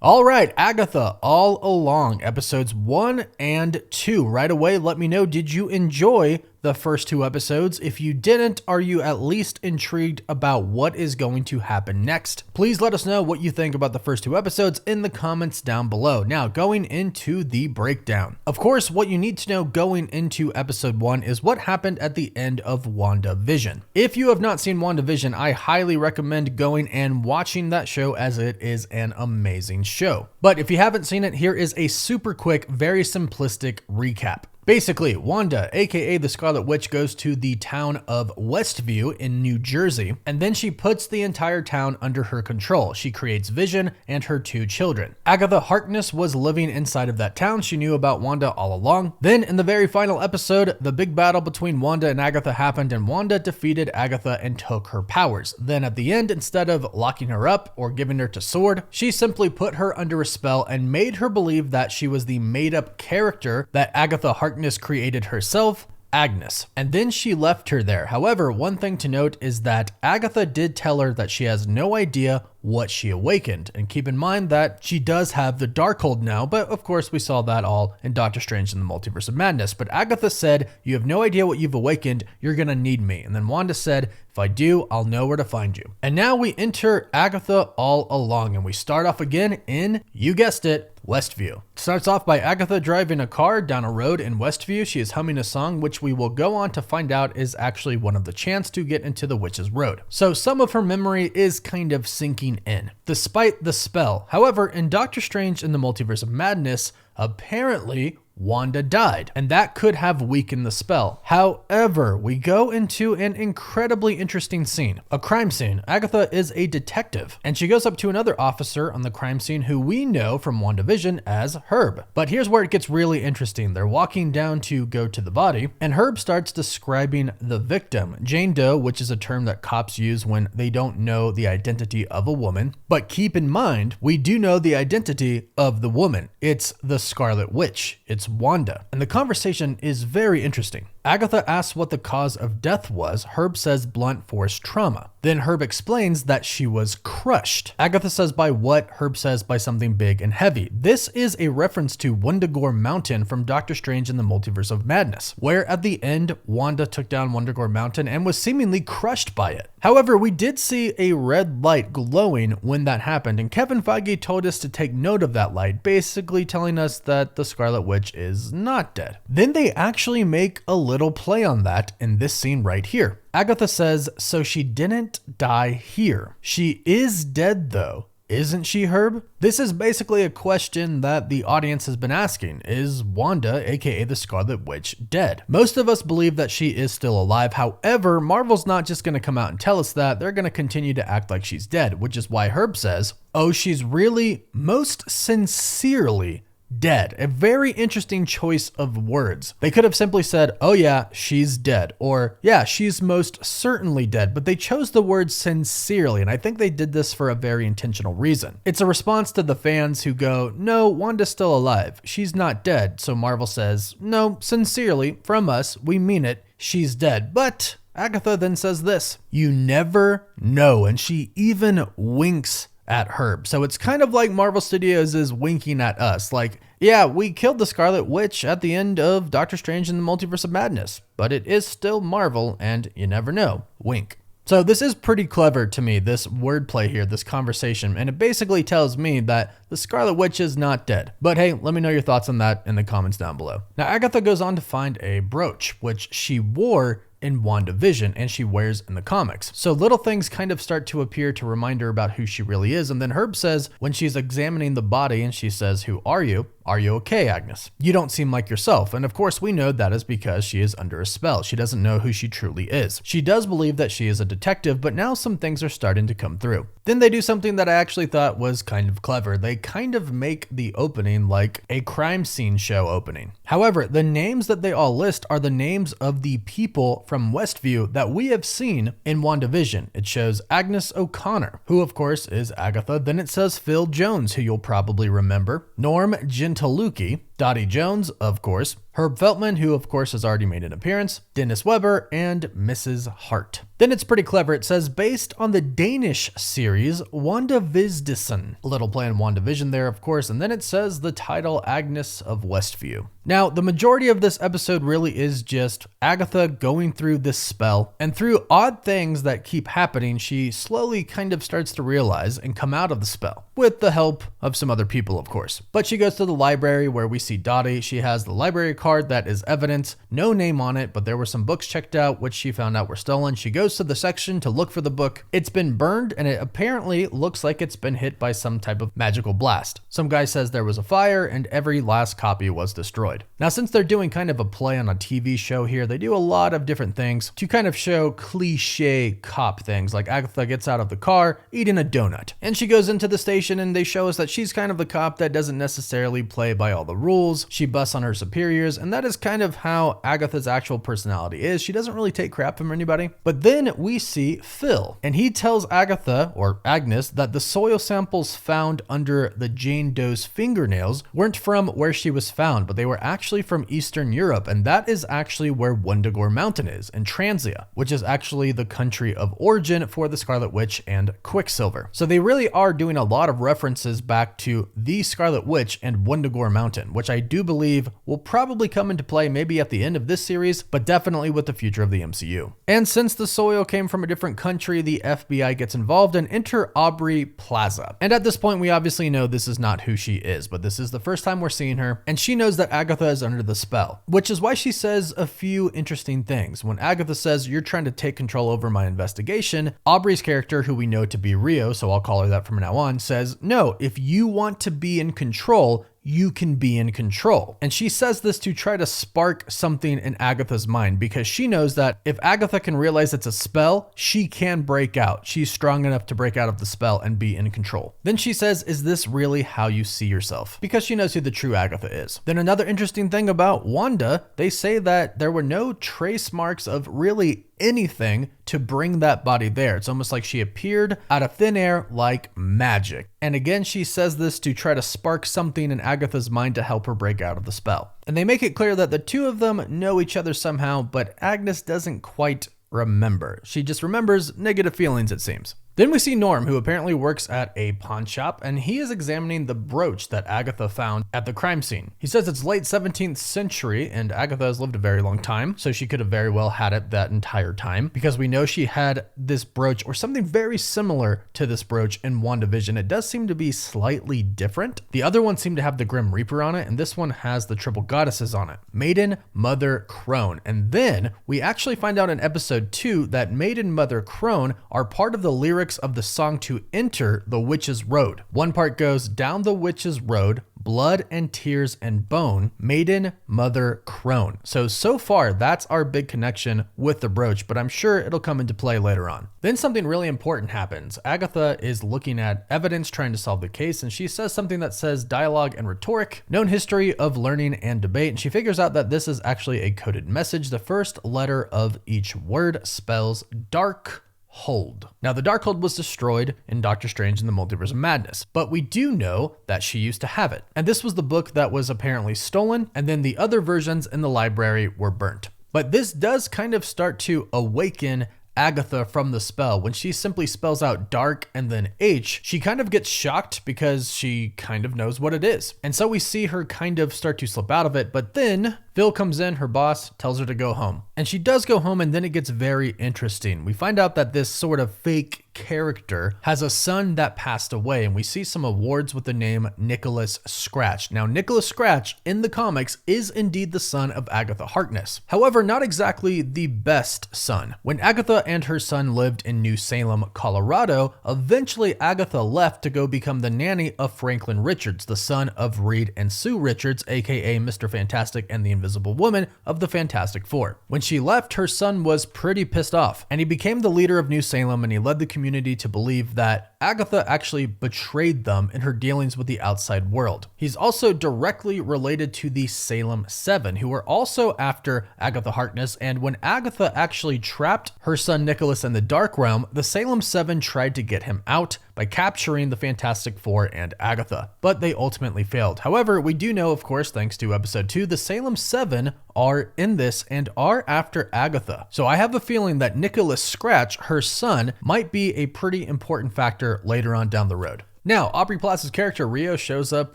All right, Agatha All Along, episodes 1 and 2. Right away, let me know, did you enjoy the first 2 episodes? If you didn't, are you at least intrigued about what is going to happen next? Please let us know what you think about the first 2 episodes in the comments down below. Now, going into the breakdown. Of course, what you need to know going into episode 1 is what happened at the end of Wandavision. If you have not seen Wandavision, I highly recommend going and watching that show, as it is an amazing show. But if you haven't seen it, here is a super quick, very simplistic recap. Basically, Wanda, aka the Scarlet Witch, goes to the town of Westview in New Jersey, and then she puts the entire town under her control. She creates Vision and her 2 children. Agatha Harkness was living inside of that town. She knew about Wanda all along. Then in the very final episode, the big battle between Wanda and Agatha happened, and Wanda defeated Agatha and took her powers. Then at the end, instead of locking her up or giving her to Sword, she simply put her under a spell and made her believe that she was the made-up character that Agatha Harkness created herself, Agnes, and then she left her there. However, one thing to note is that Agatha did tell her that she has no idea what she awakened, and keep in mind that she does have the Darkhold now, but of course we saw that all in Doctor Strange in the Multiverse of Madness. But Agatha said, you have no idea what you've awakened, you're gonna need me. And then Wanda said, if I do, I'll know where to find you. And now we enter Agatha All Along, and we start off again in, you guessed it, Westview. It starts off by Agatha driving a car down a road in Westview. She is humming a song, which we will go on to find out is actually one of the chants to get into the witch's road. So some of her memory is kind of sinking in, despite the spell. However, in Doctor Strange in the Multiverse of Madness, apparently Wanda died, and that could have weakened the spell. However, we go into an incredibly interesting scene, a crime scene. Agatha is a detective, and she goes up to another officer on the crime scene who we know from Wandavision as Herb. But here's where it gets really interesting. They're walking down to go to the body, and Herb starts describing the victim, Jane Doe, which is a term that cops use when they don't know the identity of a woman. But keep in mind, we do know the identity of the woman. It's the Scarlet Witch. It's Wanda. And the conversation is very interesting. Agatha asks what the cause of death was. Herb says blunt force trauma. Then Herb explains that she was crushed. Agatha says by what? Herb says by something big and heavy. This is a reference to Wundagore Mountain from Doctor Strange in the Multiverse of Madness, where at the end, Wanda took down Wundagore Mountain and was seemingly crushed by it. However, we did see a red light glowing when that happened, and Kevin Feige told us to take note of that light, basically telling us that the Scarlet Witch is not dead. Then they actually make a little play on that in this scene right here. Agatha says, so she didn't die here. She is dead though, isn't she, Herb? This is basically a question that the audience has been asking. Is Wanda, aka the Scarlet Witch, dead? Most of us believe that she is still alive. However, Marvel's not just going to come out and tell us that. They're going to continue to act like she's dead, which is why Herb says, oh, she's really most sincerely dead. A very interesting choice of words. They could have simply said, oh yeah, she's dead, or yeah, she's most certainly dead, but they chose the word sincerely, and I think they did this for a very intentional reason. It's a response to the fans who go, no, Wanda's still alive. She's not dead. So Marvel says, no, sincerely, from us, we mean it. She's dead. But Agatha then says this, you never know, and she even winks at Herb. So it's kind of like Marvel Studios is winking at us. Like, yeah, we killed the Scarlet Witch at the end of Doctor Strange in the Multiverse of Madness, but it is still Marvel and you never know. Wink. So this is pretty clever to me, this wordplay here, this conversation, and it basically tells me that the Scarlet Witch is not dead. But hey, let me know your thoughts on that in the comments down below. Now, Agatha goes on to find a brooch, which she wore in Wandavision and she wears in the comics. So little things kind of start to appear to remind her about who she really is. And then Herb says, when she's examining the body and she says, who are you? Are you okay, Agnes? You don't seem like yourself. And of course we know that is because she is under a spell. She doesn't know who she truly is. She does believe that she is a detective, but now some things are starting to come through. Then they do something that I actually thought was kind of clever. They kind of make the opening like a crime scene show opening. However, the names that they all list are the names of the people from Westview that we have seen in Wandavision. It shows Agnes O'Connor, who of course is Agatha. Then it says Phil Jones, who you'll probably remember, Norm Gentilucci, Dottie Jones, of course, Herb Feltman, who of course has already made an appearance, Dennis Weber, and Mrs. Hart. Then it's pretty clever. It says, based on the Danish series Wandavision. A little play on Wandavision there, of course, and then it says the title Agnes of Westview. Now, the majority of this episode really is just Agatha going through this spell, and through odd things that keep happening, she slowly kind of starts to realize and come out of the spell, with the help of some other people, of course. But she goes to the library where we see Dottie. She has the library card that is evidence, no name on it, but there were some books checked out, which she found out were stolen. She goes to the section to look for the book. It's been burned, and it apparently looks like it's been hit by some type of magical blast. Some guy says there was a fire, and every last copy was destroyed. Now, since they're doing kind of a play on a TV show here, they do a lot of different things to kind of show cliche cop things, like Agatha gets out of the car eating a donut, and she goes into the station, and they show us that she's kind of the cop that doesn't necessarily play by all the rules. She busts on her superiors, and that is kind of how Agatha's actual personality is. She doesn't really take crap from anybody. But then we see Phil, and he tells Agatha, or Agnes, that the soil samples found under the Jane Doe's fingernails weren't from where she was found, but they were actually from Eastern Europe, and that is actually where Wundagore Mountain is, in Transia, which is actually the country of origin for the Scarlet Witch and Quicksilver. So they really are doing a lot of references back to the Scarlet Witch and Wundagore Mountain, which I do believe will probably come into play maybe at the end of this series, but definitely with the future of the MCU. And since the soil came from a different country, the FBI gets involved and enter Aubrey Plaza. And at this point, we obviously know this is not who she is, but this is the first time we're seeing her, and she knows that Agatha is under the spell, which is why she says a few interesting things. When Agatha says, "You're trying to take control over my investigation," Aubrey's character, who we know to be Rio, so I'll call her that from now on, says, "No, if you want to be in control, you can be in control." And she says this to try to spark something in Agatha's mind, because she knows that if Agatha can realize it's a spell, she can break out. She's strong enough to break out of the spell and be in control. Then she says, "Is this really how you see yourself?" Because she knows who the true Agatha is. Then another interesting thing about Wanda, they say that there were no trace marks of really anything to bring that body there. It's almost like she appeared out of thin air like magic. And again, she says this to try to spark something in Agatha's mind to help her break out of the spell. And they make it clear that the two of them know each other somehow, but Agnes doesn't quite remember. She just remembers negative feelings, it seems. Then we see Norm, who apparently works at a pawn shop, and he is examining the brooch that Agatha found at the crime scene. He says it's late 17th century, and Agatha has lived a very long time, so she could have very well had it that entire time, because we know she had this brooch or something very similar to this brooch in WandaVision. It does seem to be slightly different. The other one seemed to have the Grim Reaper on it, and this one has the triple goddesses on it: Maiden, Mother, Crone. And then we actually find out in episode 2 that Maiden, Mother, Crone are part of the lyrics of the song to enter the Witch's Road. One part goes, "Down the Witch's Road, blood and tears and bone, Maiden, Mother, Crone." So far, that's our big connection with the brooch, but I'm sure it'll come into play later on. Then something really important happens. Agatha is looking at evidence, trying to solve the case, and she says something that says dialogue and rhetoric, known history of learning and debate, and she figures out that this is actually a coded message. The first letter of each word spells dark hold. Now, the Darkhold was destroyed in Doctor Strange in the Multiverse of Madness, but we do know that she used to have it. And this was the book that was apparently stolen, and then the other versions in the library were burnt. But this does kind of start to awaken Agatha from the spell. When she simply spells out dark and then H, she kind of gets shocked because she kind of knows what it is. And so we see her kind of start to slip out of it, but then Phil comes in, her boss, tells her to go home. And she does go home, and then it gets very interesting. We find out that this sort of fake character has a son that passed away, and we see some awards with the name Nicholas Scratch. Now, Nicholas Scratch in the comics is indeed the son of Agatha Harkness. However, not exactly the best son. When Agatha and her son lived in New Salem, Colorado, eventually Agatha left to go become the nanny of Franklin Richards, the son of Reed and Sue Richards, aka Mr. Fantastic and the Invisible Woman of the Fantastic Four. When she left, her son was pretty pissed off, and he became the leader of New Salem, and he led the community to believe that Agatha actually betrayed them in her dealings with the outside world. He's also directly related to the Salem 7, who were also after Agatha Harkness, and when Agatha actually trapped her son Nicholas in the Dark Realm, the Salem 7 tried to get him out, by capturing the Fantastic Four and Agatha, but they ultimately failed. However, we do know, of course, thanks to episode 2, the Salem 7 are in this and are after Agatha. So I have a feeling that Nicholas Scratch, her son, might be a pretty important factor later on down the road. Now, Aubrey Plaza's character Rio shows up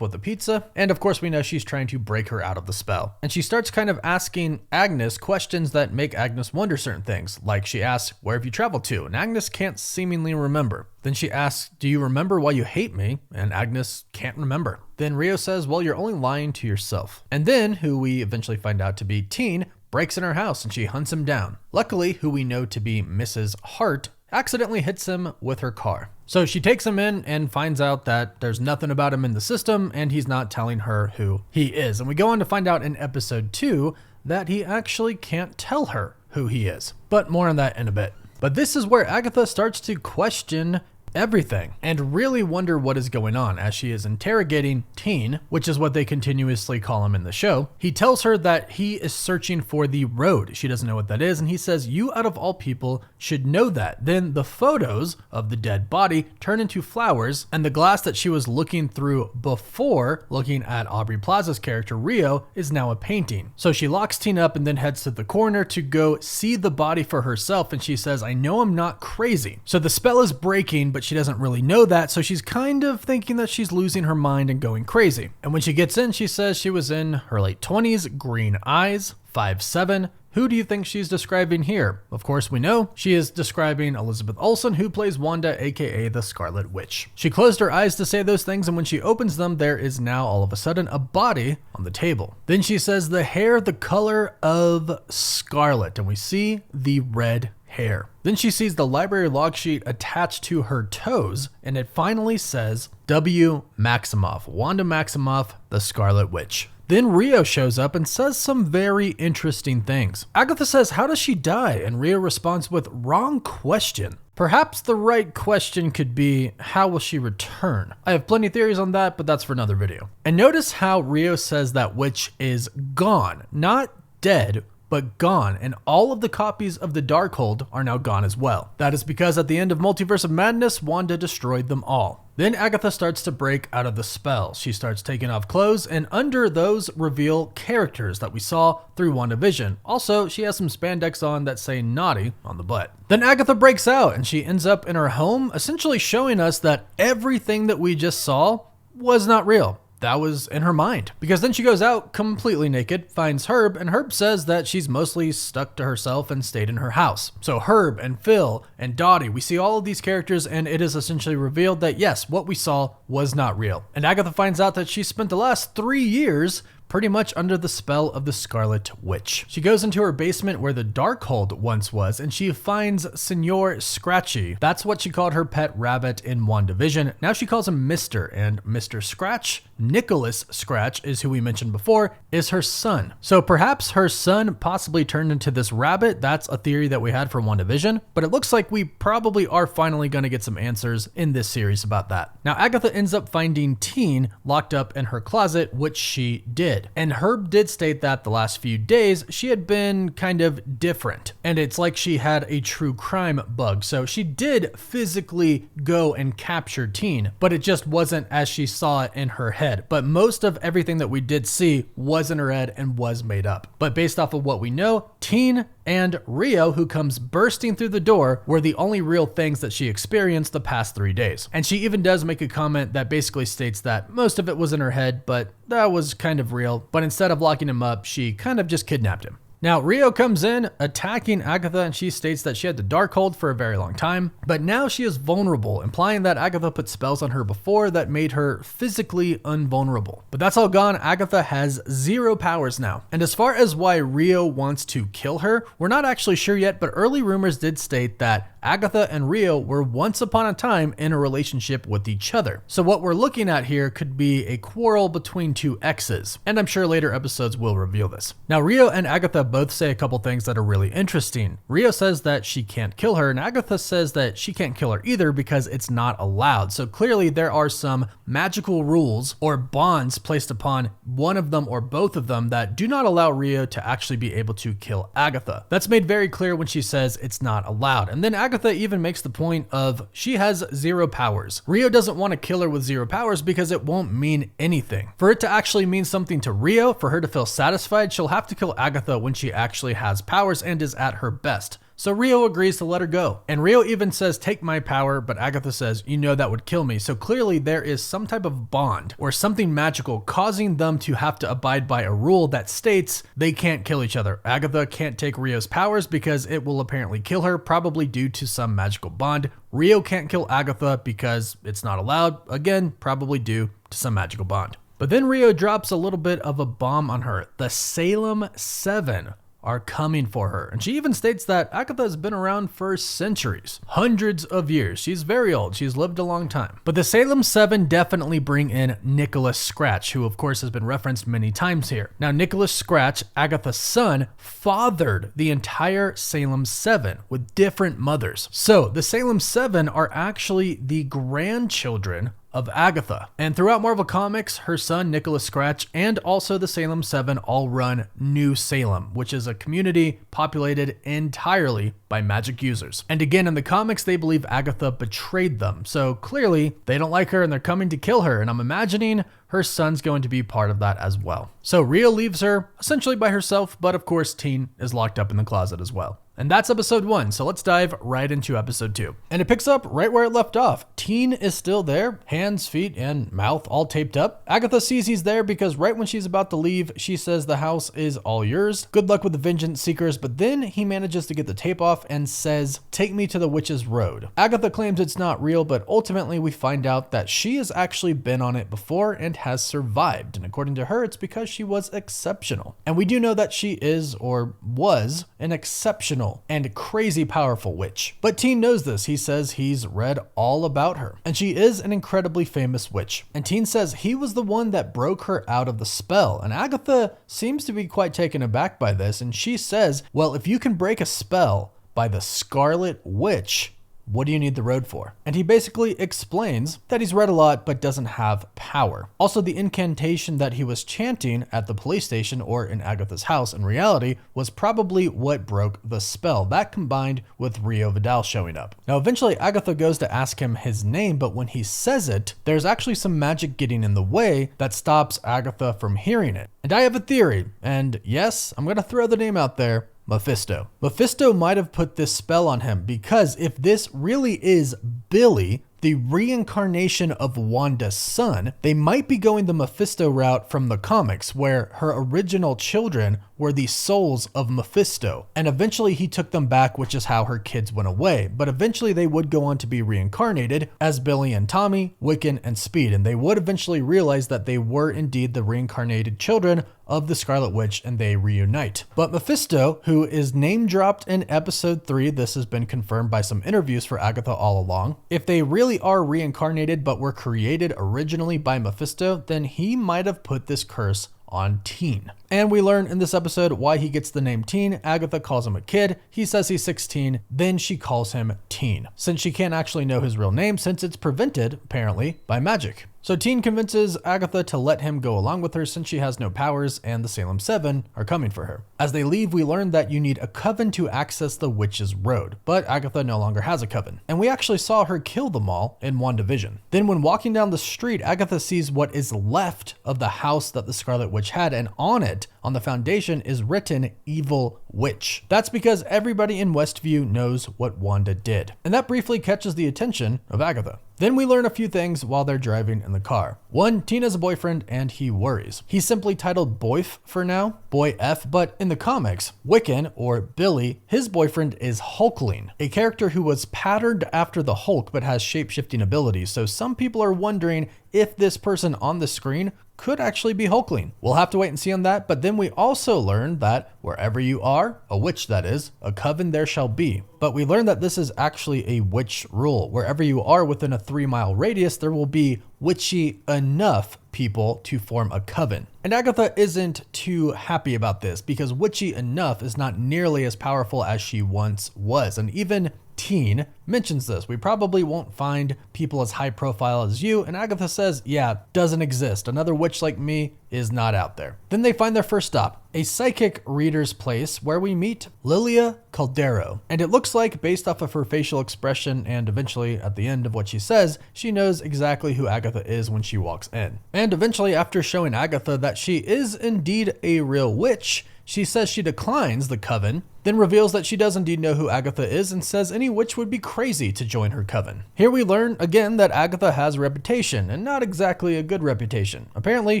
with a pizza, and of course we know she's trying to break her out of the spell. And she starts kind of asking Agnes questions that make Agnes wonder certain things, like she asks, "Where have you traveled to?" And Agnes can't seemingly remember. Then she asks, "Do you remember why you hate me?" And Agnes can't remember. Then Rio says, "Well, you're only lying to yourself." And then, who we eventually find out to be Teen, breaks in her house and she hunts him down. Luckily, who we know to be Mrs. Hart, accidentally hits him with her car. So she takes him in and finds out that there's nothing about him in the system and he's not telling her who he is. And we go on to find out in episode 2 that he actually can't tell her who he is. But more on that in a bit. But this is where Agatha starts to question everything and really wonder what is going on as she is interrogating Teen, which is what they continuously call him in the show. He tells her that he is searching for the road. She doesn't know what that is, and he says, "You out of all people should know that." Then the photos of the dead body turn into flowers, and the glass that she was looking through before looking at Aubrey Plaza's character Rio is now a painting. So she locks Teen up and then heads to the corner to go see the body for herself, and she says, "I know I'm not crazy." So the spell is breaking, but she doesn't really know that, so she's kind of thinking that she's losing her mind and going crazy. And when she gets in, she says she was in her late 20s, green eyes, 5'7". Who do you think she's describing here? Of course, we know she is describing Elizabeth Olsen, who plays Wanda, aka the Scarlet Witch. She closed her eyes to say those things, and when she opens them, there is now all of a sudden a body on the table. Then she says the hair the color of scarlet, and we see the red hair. Then she sees the library log sheet attached to her toes, and it finally says W. Maximoff, Wanda Maximoff, the Scarlet Witch. Then Rio shows up and says some very interesting things. Agatha says, "How does she die?" And Rio responds with, "Wrong question." Perhaps the right question could be, how will she return? I have plenty of theories on that, but that's for another video. And notice how Rio says that witch is gone, not dead, but gone, and all of the copies of the Darkhold are now gone as well. That is because at the end of Multiverse of Madness, Wanda destroyed them all. Then Agatha starts to break out of the spell. She starts taking off clothes, and under those reveal characters that we saw through Wandavision. Also, she has some spandex on that say naughty on the butt. Then Agatha breaks out, and she ends up in her home, essentially showing us that everything that we just saw was not real. That was in her mind. Because then she goes out completely naked, finds Herb, and Herb says that she's mostly stuck to herself and stayed in her house. So Herb and Phil and Dottie, we see all of these characters, and it is essentially revealed that yes, what we saw was not real. And Agatha finds out that she spent the last 3 years pretty much under the spell of the Scarlet Witch. She goes into her basement where the Darkhold once was, and she finds Senor Scratchy. That's what she called her pet rabbit in Wandavision. Now she calls him Mr. And Mr. Scratch, Nicholas Scratch is who we mentioned before, is her son. So perhaps her son possibly turned into this rabbit. That's a theory that we had for Wandavision, but it looks like we probably are finally going to get some answers in this series about that. Now Agatha ends up finding Teen locked up in her closet, which she did. And Herb did state that the last few days she had been kind of different, and it's like she had a true crime bug. So she did physically go and capture Teen, but it just wasn't as she saw it in her head. But most of everything that we did see was in her head and was made up. But based off of what we know, Teen and Rio, who comes bursting through the door, were the only real things that she experienced the past 3 days. And she even does make a comment that basically states that most of it was in her head, but that was kind of real. But instead of locking him up, she kind of just kidnapped him. Now, Rio comes in attacking Agatha, and she states that she had the Darkhold for a very long time, but now she is vulnerable, implying that Agatha put spells on her before that made her physically invulnerable. But that's all gone. Agatha has 0 powers now. And as far as why Rio wants to kill her, we're not actually sure yet, but early rumors did state that Agatha and Rio were once upon a time in a relationship with each other. So what we're looking at here could be a quarrel between 2 exes, and I'm sure later episodes will reveal this. Now, Rio and Agatha both say a couple things that are really interesting. Rio says that she can't kill her, and Agatha says that she can't kill her either because it's not allowed. So clearly there are some magical rules or bonds placed upon one of them or both of them that do not allow Rio to actually be able to kill Agatha. That's made very clear when she says it's not allowed. And then Agatha even makes the point of she has 0 powers. Rio doesn't want to kill her with 0 powers because it won't mean anything. For it to actually mean something to Rio, for her to feel satisfied, she'll have to kill Agatha when she actually has powers and is at her best. So Rio agrees to let her go. And Rio even says, take my power, but Agatha says, you know that would kill me. So clearly there is some type of bond or something magical causing them to have to abide by a rule that states they can't kill each other. Agatha can't take Rio's powers because it will apparently kill her, probably due to some magical bond. Rio can't kill Agatha because it's not allowed, again, probably due to some magical bond. But then Rio drops a little bit of a bomb on her. The Salem 7 are coming for her. And she even states that Agatha has been around for centuries, hundreds of years. She's very old. She's lived a long time. But the Salem 7 definitely bring in Nicholas Scratch, who of course has been referenced many times here. Now, Nicholas Scratch, Agatha's son, fathered the entire Salem 7 with different mothers. So the Salem 7 are actually the grandchildren of Agatha. And throughout Marvel Comics, her son Nicholas Scratch and also the Salem 7 all run New Salem, which is a community populated entirely by magic users. And again, in the comics, they believe Agatha betrayed them. So clearly they don't like her and they're coming to kill her. And I'm imagining her son's going to be part of that as well. So Rio leaves her essentially by herself, but of course Teen is locked up in the closet as well. And that's episode 1, so let's dive right into episode 2. And it picks up right where it left off. Teen is still there, hands, feet, and mouth all taped up. Agatha sees he's there because right when she's about to leave, she says the house is all yours. Good luck with the vengeance seekers, but then he manages to get the tape off and says, take me to the witch's road. Agatha claims it's not real, but ultimately we find out that she has actually been on it before and has survived. And according to her, it's because she was exceptional. And we do know that she is, or was, an exceptional and crazy powerful witch. But Teen knows this. He says he's read all about her. And she is an incredibly famous witch. And Teen says he was the one that broke her out of the spell. And Agatha seems to be quite taken aback by this. And she says, well, if you can break a spell by the Scarlet Witch, what do you need the road for? And he basically explains that he's read a lot but doesn't have power. Also, the incantation that he was chanting at the police station or in Agatha's house in reality was probably what broke the spell. That combined with Rio Vidal showing up. Now, eventually Agatha goes to ask him his name, but when he says it, there's actually some magic getting in the way that stops Agatha from hearing it. And I have a theory, and yes, I'm gonna throw the name out there, Mephisto. Mephisto might have put this spell on him because if this really is Billy, the reincarnation of Wanda's son, they might be going the Mephisto route from the comics where her original children were the souls of Mephisto. And eventually he took them back, which is how her kids went away. But eventually they would go on to be reincarnated as Billy and Tommy, Wiccan, and Speed. And they would eventually realize that they were indeed the reincarnated children of the Scarlet Witch and they reunite. But Mephisto, who is name dropped in episode 3, this has been confirmed by some interviews for Agatha All Along. If they really are reincarnated but were created originally by Mephisto, then he might have put this curse on Teen. And we learn in this episode why he gets the name Teen. Agatha calls him a kid. He says he's 16. Then she calls him Teen, since she can't actually know his real name since it's prevented, apparently, by magic. So Teen convinces Agatha to let him go along with her since she has no powers and the Salem 7 are coming for her. As they leave, we learn that you need a coven to access the witch's road, but Agatha no longer has a coven. And we actually saw her kill them all in Wandavision. Then when walking down the street, Agatha sees what is left of the house that the Scarlet Witch had, and on it, on the foundation, is written Evil Witch. That's because everybody in Westview knows what Wanda did. And that briefly catches the attention of Agatha. Then we learn a few things while they're driving in the car. One, Teen has a boyfriend and he worries. He's simply titled Boyf for now, Boy F, but in the comics, Wiccan, or Billy, his boyfriend is Hulkling, a character who was patterned after the Hulk but has shape-shifting abilities. So some people are wondering if this person on the screen could actually be Hulkling. We'll have to wait and see on that, but then we also learned that wherever you are, a witch that is, a coven there shall be. But we learned that this is actually a witch rule. Wherever you are within a 3-mile radius, there will be witchy enough people to form a coven. And Agatha isn't too happy about this because witchy enough is not nearly as powerful as she once was. And even Teen mentions this. We probably won't find people as high profile as you. And Agatha says, yeah, doesn't exist. Another witch like me is not out there. Then they find their first stop, a psychic reader's place where we meet Lilia Caldero. And it looks like, based off of her facial expression and eventually at the end of what she says, she knows exactly who Agatha is when she walks in. And eventually, after showing Agatha that she is indeed a real witch, she says she declines the coven, then reveals that she does indeed know who Agatha is and says any witch would be crazy to join her coven. Here we learn again that Agatha has a reputation, and not exactly a good reputation. Apparently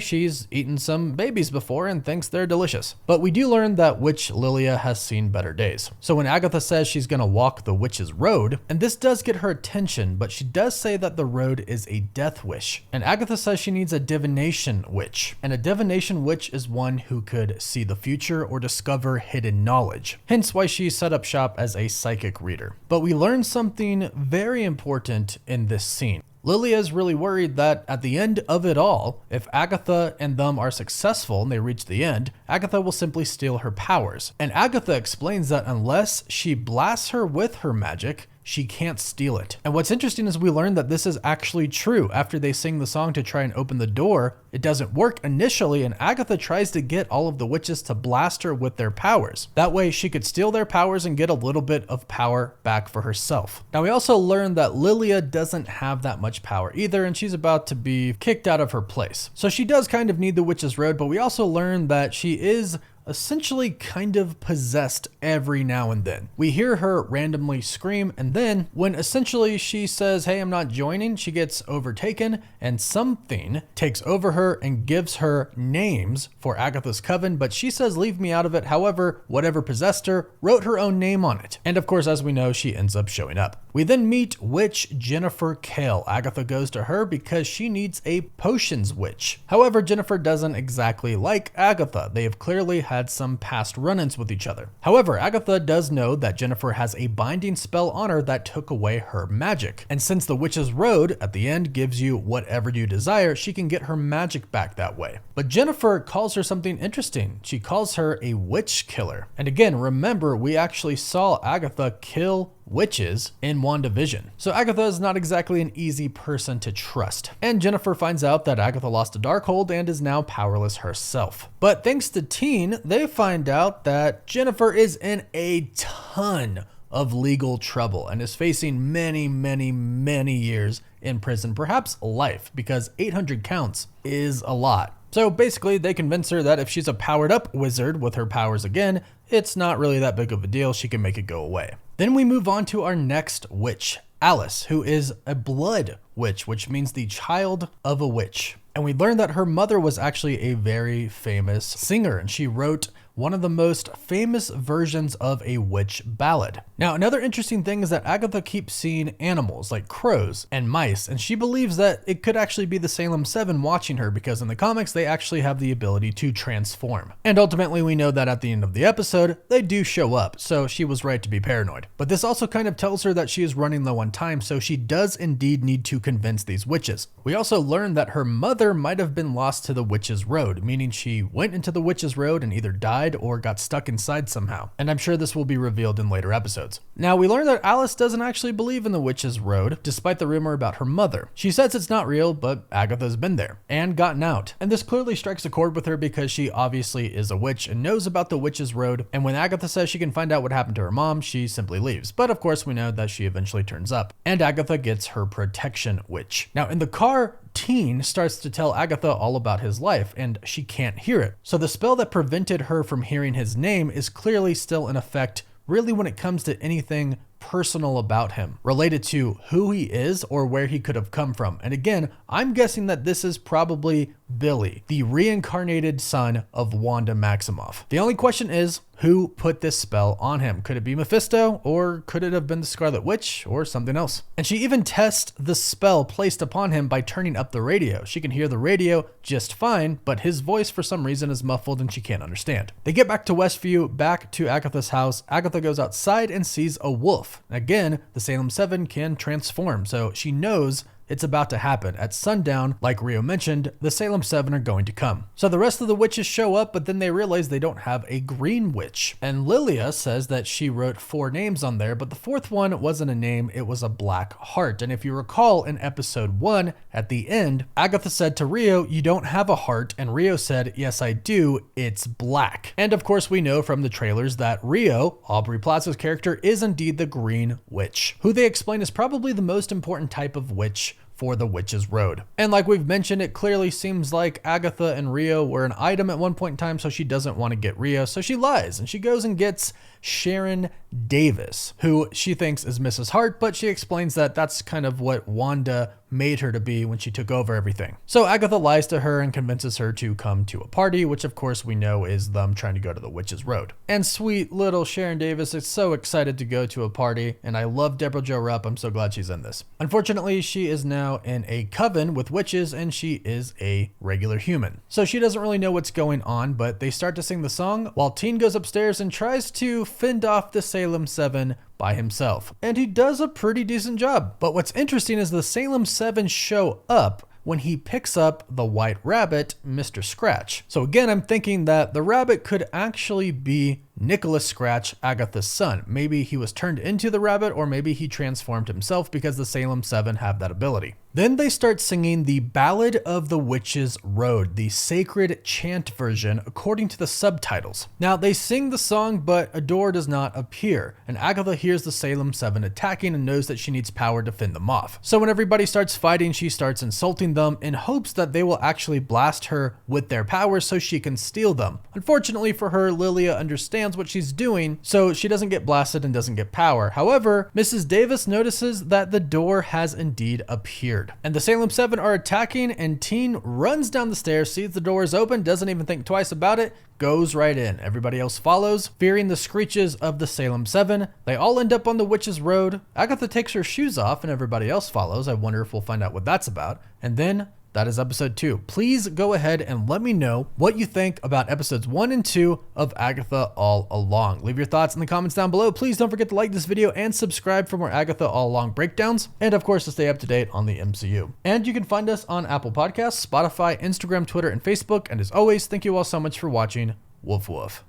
she's eaten some babies before and thinks they're delicious. But we do learn that witch Lilia has seen better days. So when Agatha says she's gonna walk the witch's road, and this does get her attention, but she does say that the road is a death wish. And Agatha says she needs a divination witch. And a divination witch is one who could see the future or discover hidden knowledge. Hence why she set up shop as a psychic reader. But we learn something very important in this scene. Lilia is really worried that at the end of it all, if Agatha and them are successful and they reach the end, Agatha will simply steal her powers. And Agatha explains that unless she blasts her with her magic, she can't steal it. And what's interesting is we learn that this is actually true. After they sing the song to try and open the door, it doesn't work initially, and Agatha tries to get all of the witches to blast her with their powers. That way she could steal their powers and get a little bit of power back for herself. Now we also learned that Lilia doesn't have that much power either, and she's about to be kicked out of her place. So she does kind of need the witch's road, but we also learned that she is essentially kind of possessed every now and then. We hear her randomly scream, and then when essentially she says, hey, I'm not joining, she gets overtaken and something takes over her and gives her names for Agatha's coven, but she says, leave me out of it. However, whatever possessed her wrote her own name on it. And of course, as we know, she ends up showing up. We then meet witch Jennifer Kale. Agatha goes to her because she needs a potions witch. However, Jennifer doesn't exactly like Agatha. They have clearly had some past run-ins with each other. However, Agatha does know that Jennifer has a binding spell on her that took away her magic. And since the witch's road at the end gives you whatever you desire, she can get her magic back that way. But Jennifer calls her something interesting. She calls her a witch killer. And again, remember, we actually saw Agatha kill witches in Wandavision. So Agatha is not exactly an easy person to trust. And Jennifer finds out that Agatha lost a Darkhold and is now powerless herself. But thanks to Teen, they find out that Jennifer is in a ton of legal trouble and is facing many, many, many years in prison, perhaps life, because 800 counts is a lot. So basically, they convince her that if she's a powered up wizard with her powers again, it's not really that big of a deal. She can make it go away. Then we move on to our next witch, Alice, who is a blood witch, which means the child of a witch. And we learned that her mother was actually a very famous singer, and she wrote one of the most famous versions of a witch ballad. Now, another interesting thing is that Agatha keeps seeing animals like crows and mice, and she believes that it could actually be the Salem 7 watching her because in the comics, they actually have the ability to transform. And ultimately, we know that at the end of the episode, they do show up, so she was right to be paranoid. But this also kind of tells her that she is running low on time, so she does indeed need to convince these witches. We also learned that her mother might have been lost to the witch's road, meaning she went into the witch's road and either died or got stuck inside somehow. And I'm sure this will be revealed in later episodes. Now, we learned that Alice doesn't actually believe in the witch's road, despite the rumor about her mother. She says it's not real, but Agatha's been there and gotten out. And this clearly strikes a chord with her because she obviously is a witch and knows about the witch's road. And when Agatha says she can find out what happened to her mom, she simply leaves. But of course, we know that she eventually turns up. And Agatha gets her protection witch. Now, in the car, Teen starts to tell Agatha all about his life, and she can't hear it. So the spell that prevented her from hearing his name is clearly still in effect, really when it comes to anything personal about him, related to who he is or where he could have come from. And again, I'm guessing that this is probably Billy, the reincarnated son of Wanda Maximoff. The only question is, who put this spell on him. Could it be Mephisto, or could it have been the Scarlet Witch, or something else? And she even tests the spell placed upon him by turning up the radio. She can hear the radio just fine, but his voice for some reason is muffled and she can't understand. They get back to Westview, back to Agatha's house. Agatha goes outside and sees a wolf. Again, the Salem 7 can transform, so she knows it's about to happen. At sundown, like Rio mentioned, the Salem 7 are going to come. So the rest of the witches show up, but then they realize they don't have a green witch. And Lilia says that she wrote 4 names on there, but the 4th one wasn't a name, it was a black heart. And if you recall in episode 1, at the end, Agatha said to Rio, "You don't have a heart," and Rio said, "Yes, I do, it's black." And of course we know from the trailers that Rio, Aubrey Plaza's character, is indeed the green witch, who they explain is probably the most important type of witch for the Witch's Road. And like we've mentioned, it clearly seems like Agatha and Rio were an item at one point in time, so she doesn't want to get Rio, so she lies and she goes and gets Sharon Davis, who she thinks is Mrs. Hart, but she explains that that's kind of what Wanda made her to be when she took over everything. So Agatha lies to her and convinces her to come to a party, which of course we know is them trying to go to the Witch's Road. And sweet little Sharon Davis is so excited to go to a party, and I love Deborah Jo Rupp. I'm so glad she's in this. Unfortunately, she is now in a coven with witches and she is a regular human. So she doesn't really know what's going on, but they start to sing the song while Teen goes upstairs and tries to fend off the Salem 7 by himself. And he does a pretty decent job. But what's interesting is the Salem 7 show up when he picks up the white rabbit, Mr. Scratch. So again, I'm thinking that the rabbit could actually be Nicholas Scratch, Agatha's son. Maybe he was turned into the rabbit, or maybe he transformed himself, because the Salem 7 have that ability. Then they start singing the Ballad of the Witch's Road, the sacred chant version according to the subtitles. Now they sing the song, but a door does not appear, and Agatha hears the Salem 7 attacking and knows that she needs power to fend them off. So when everybody starts fighting, she starts insulting them in hopes that they will actually blast her with their powers so she can steal them. Unfortunately for her, Lilia understands what she's doing, so she doesn't get blasted and doesn't get power. However, Mrs. Davis notices that the door has indeed appeared, and the Salem 7 are attacking, and Teen runs down the stairs, sees the door is open, doesn't even think twice about it, goes right in. Everybody else follows, fearing the screeches of the Salem 7. They all end up on the Witch's Road. Agatha takes her shoes off and everybody else follows. I wonder if we'll find out what that's about. And then that is episode 2. Please go ahead and let me know what you think about episodes 1 and 2 of Agatha All Along. Leave your thoughts in the comments down below. Please don't forget to like this video and subscribe for more Agatha All Along breakdowns, and of course to stay up to date on the MCU. And you can find us on Apple Podcasts, Spotify, Instagram, Twitter, and Facebook. And as always, thank you all so much for watching. Woof woof.